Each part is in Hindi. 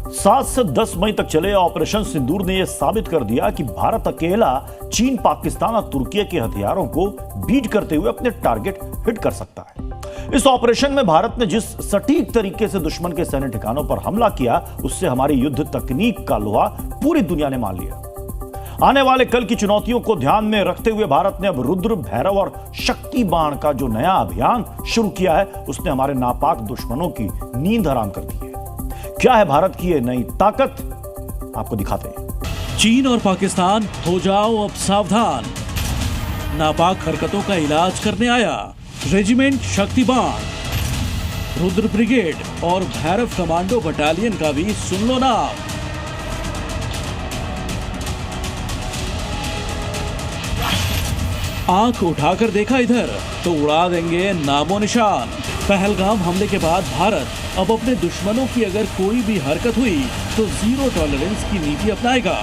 7 से 10 मई तक चले ऑपरेशन सिंदूर ने यह साबित कर दिया कि भारत अकेला चीन, पाकिस्तान और तुर्की के हथियारों को बीट करते हुए अपने टारगेट हिट कर सकता है। इस ऑपरेशन में भारत ने जिस सटीक तरीके से दुश्मन के सैन्य ठिकानों पर हमला किया, उससे हमारी युद्ध तकनीक का लोहा पूरी दुनिया ने मान लिया। आने वाले कल की चुनौतियों को ध्यान में रखते हुए भारत ने अब रुद्र, भैरव और शक्ति बाण का जो नया अभियान शुरू किया है, उसने हमारे नापाक दुश्मनों की नींद हराम कर दी है। क्या है भारत की ये नई ताकत, आपको दिखाते हैं। चीन और पाकिस्तान, हो जाओ अब सावधान। नापाक हरकतों का इलाज करने आया रेजिमेंट शक्ति बाण, रुद्र ब्रिगेड और भैरव कमांडो बटालियन का भी सुन लो नाम। आंख उठाकर देखा इधर तो उड़ा देंगे नामो निशान। पहलगाम हमले के बाद भारत अब अपने दुश्मनों की अगर कोई भी हरकत हुई तो जीरो टॉलरेंस की नीति अपनाएगा।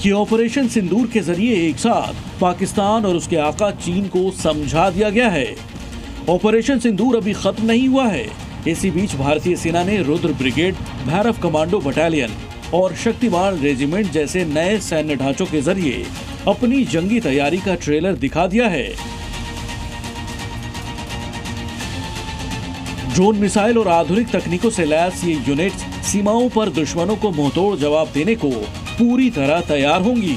ये ऑपरेशन सिंदूर के जरिए एक साथ पाकिस्तान और उसके आका चीन को समझा दिया गया है। ऑपरेशन सिंदूर अभी खत्म नहीं हुआ है। इसी बीच भारतीय सेना ने Rudra brigade, Bhairav commando battalion और शक्तिबाण रेजिमेंट जैसे नए सैन्य ढांचों के जरिए अपनी जंगी तैयारी का ट्रेलर दिखा दिया है। ड्रोन, मिसाइल और आधुनिक तकनीकों से लैस ये यूनिट्स सीमाओं पर दुश्मनों को मुंहतोड़ जवाब देने को पूरी तरह तैयार होंगी।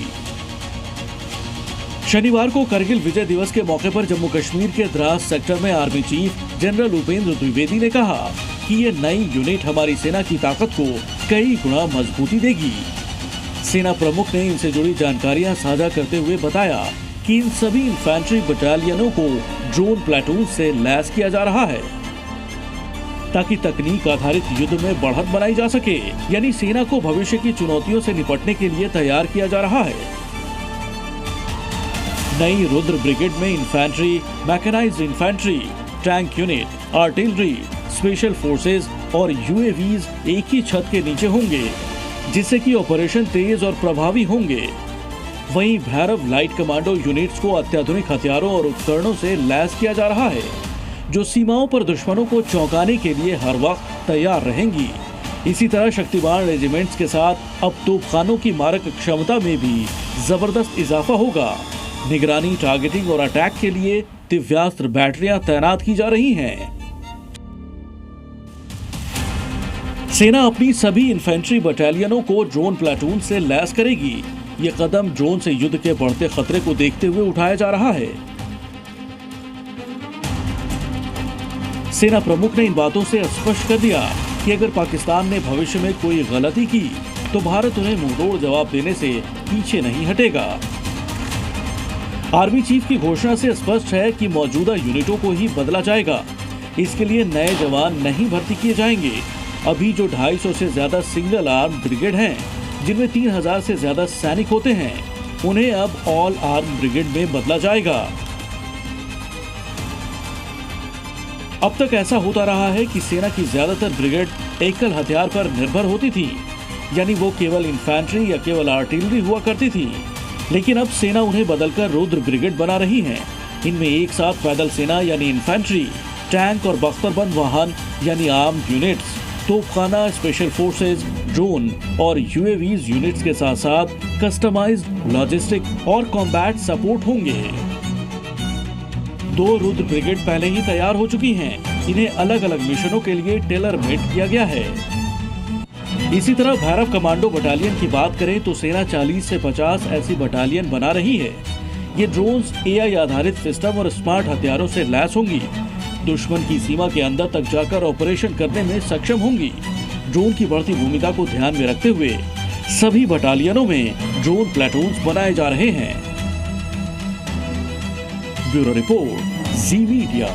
शनिवार को करगिल विजय दिवस के मौके पर जम्मू कश्मीर के द्रास सेक्टर में army chief general Upendra Dwivedi ने कहा कि ये नई यूनिट हमारी सेना की ताकत को कई गुना मजबूती देगी। सेना प्रमुख ने इनसे जुड़ी जानकारियां साझा करते हुए बताया कि इन सभी इन्फेंट्री बटालियनों को ड्रोन प्लेटून से लैस किया जा रहा है ताकि तकनीक आधारित युद्ध में बढ़त बनाई जा सके, यानी सेना को भविष्य की चुनौतियों से निपटने के लिए तैयार किया जा रहा है। नई रुद्र ब्रिगेड में infantry, mechanised infantry, tank unit, artillery, special forces और यूएवीज एक ही छत के नीचे होंगे, जिससे कि ऑपरेशन तेज और प्रभावी होंगे। वहीं भैरव लाइट कमांडो यूनिट्स को अत्याधुनिक हथियारों और उपकरणों से लैस किया जा रहा है, जो सीमाओं पर दुश्मनों को चौंकाने के लिए हर वक्त तैयार रहेंगी। इसी तरह शक्तिबाण रेजिमेंट्स के साथ अब तोपखानों की मारक क्षमता में भी जबरदस्त इजाफा होगा। निगरानी, टारगेटिंग और अटैक के लिए दिव्यास्त्र बैटरियां तैनात की जा रही हैं। सेना अपनी सभी इन्फेंट्री बटालियनों को ड्रोन प्लेटून से लैस करेगी। ये कदम ड्रोन से युद्ध के बढ़ते खतरे को देखते हुए उठाया जा रहा है। सेना प्रमुख ने इन बातों से स्पष्ट कर दिया कि अगर पाकिस्तान ने भविष्य में कोई गलती की तो भारत उन्हें मुंहतोड़ जवाब देने से पीछे नहीं हटेगा। आर्मी चीफ की घोषणा से स्पष्ट है कि मौजूदा यूनिटों को ही बदला जाएगा। इसके लिए नए जवान नहीं भर्ती किए जाएंगे। अभी जो 250 से ज्यादा सिंगल आर्म ब्रिगेड हैं, जिनमें 3000 से ज्यादा सैनिक होते हैं, उन्हें अब ऑल आर्म ब्रिगेड में बदला जाएगा। अब तक ऐसा होता रहा है कि सेना की ज्यादातर ब्रिगेड एकल हथियार पर निर्भर होती थी, यानी वो केवल इन्फेंट्री या केवल आर्टिलरी हुआ करती थी। लेकिन अब सेना उन्हें बदलकर रुद्र ब्रिगेड बना रही है। इनमें एक साथ पैदल सेना यानी इन्फेंट्री, टैंक और बख्तरबंद वाहन यानी आर्म यूनिट्स, तोपखाना, स्पेशल फोर्सेज, ड्रोन और यूएवीज यूनिट्स के साथ साथ कस्टमाइज्ड लॉजिस्टिक और कॉम्बैट सपोर्ट होंगे। 2 रुद्र ब्रिगेड पहले ही तैयार हो चुकी हैं। इन्हें अलग अलग मिशनों के लिए टेलर मेड किया गया है। इसी तरह भैरव कमांडो बटालियन की बात करें तो सेना 40 से 50 ऐसी बटालियन बना रही है। ये ड्रोन्स, एआई आधारित सिस्टम और स्मार्ट हथियारों से लैस होंगी। दुश्मन की सीमा के अंदर तक जाकर ऑपरेशन करने में सक्षम होंगी। ड्रोन की बढ़ती भूमिका को ध्यान में रखते हुए सभी बटालियनों में ड्रोन प्लेटून्स बनाए जा रहे हैं। ब्यूरो रिपोर्ट, जी मीडिया।